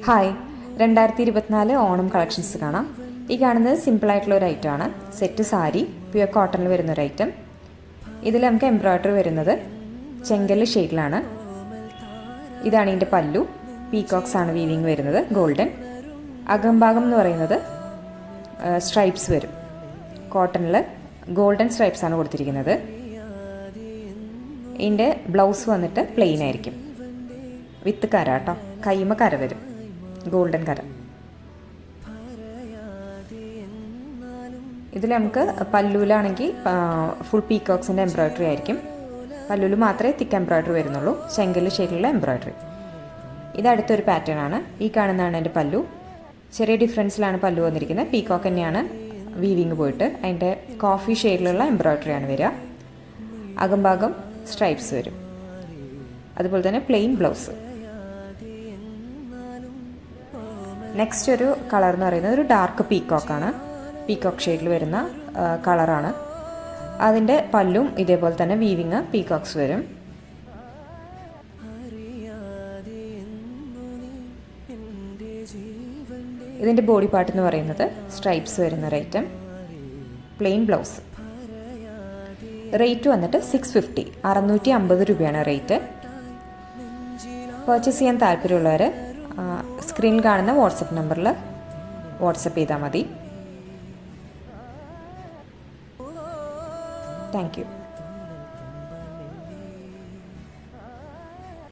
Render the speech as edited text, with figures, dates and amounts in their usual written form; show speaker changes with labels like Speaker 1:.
Speaker 1: Hi, 2024 Onam collections കാണാം. ഈ കാണുന്നത് സിമ്പിളായിട്ടുള്ള ഒരു ഐറ്റമാണ്. സെറ്റ് സാരി പ്യുവർ കോട്ടണിൽ വരുന്ന ഒരു ഐറ്റം. ഇതിൽ നമുക്ക് എംബ്രോയ്ഡറി വരുന്നത് ചെങ്കല്ല് ഷെയ്ഡിലാണ്. ഇതാണ് ഇതിൻ്റെ പല്ലു. പീകോക്സ് ആണ് വീവിങ് വരുന്നത്, ഗോൾഡൻ. അകംഭാഗം എന്ന് പറയുന്നത് സ്ട്രൈപ്സ് വരും. കോട്ടണിൽ ഗോൾഡൻ സ്ട്രൈപ്സ് ആണ് കൊടുത്തിരിക്കുന്നത്. ഇതിൻ്റെ ബ്ലൗസ് വന്നിട്ട് പ്ലെയിൻ ആയിരിക്കും, വിത്ത് കര കേട്ടോ. കൈമ കര വരും, ഗോൾഡൻ കര. ഇതിൽ നമുക്ക് പല്ലൂലാണെങ്കിൽ ഫുൾ പീകോക്സിൻ്റെ എംബ്രോയ്ഡറി ആയിരിക്കും. പല്ലൂൽ മാത്രമേ തിക്ക് എംബ്രോയ്ഡറി വരുന്നുള്ളൂ, ചെങ്കല്ല് ഷെയ്ഡിലുള്ള എംബ്രോയ്ഡറി. ഇത് അടുത്തൊരു പാറ്റേൺ ആണ്. ഈ കാണുന്നതാണ് എൻ്റെ പല്ലു. ചെറിയ ഡിഫറൻസിലാണ് പല്ലു വന്നിരിക്കുന്നത്. പീകോക്ക് തന്നെയാണ് വീവിങ് പോയിട്ട്. അതിൻ്റെ കോഫി ഷെയ്ഡിലുള്ള എംബ്രോയ്ഡറിയാണ് വരിക. അകംഭാഗം സ്ട്രൈപ്സ് വരും. അതുപോലെ തന്നെ പ്ലെയിൻ ബ്ലൗസ്. നെക്സ്റ്റ് ഒരു കളർ എന്ന് പറയുന്നത് ഒരു ഡാർക്ക് പീകോക്കാണ്. പീകോക്ക് ഷെയ്ഡിൽ വരുന്ന കളറാണ്. അതിൻ്റെ പല്ലും ഇതേപോലെ തന്നെ വീവിങ് പീകോക്സ് വരും. ഇതിൻ്റെ ബോഡി പാർട്ട് എന്ന് പറയുന്നത് സ്ട്രൈപ്സ് വരുന്ന ഒരു ഐറ്റം, പ്ലെയിൻ ബ്ലൗസ്. റേറ്റ് വന്നിട്ട് 650, 650 രൂപയാണ് റേറ്റ്. പർച്ചേസ് ചെയ്യാൻ താല്പര്യമുള്ളവർ സ്ക്രീനിൽ കാണുന്ന വാട്സപ്പ് നമ്പറിൽ വാട്സപ്പ് ചെയ്താൽ മതി. Thank you.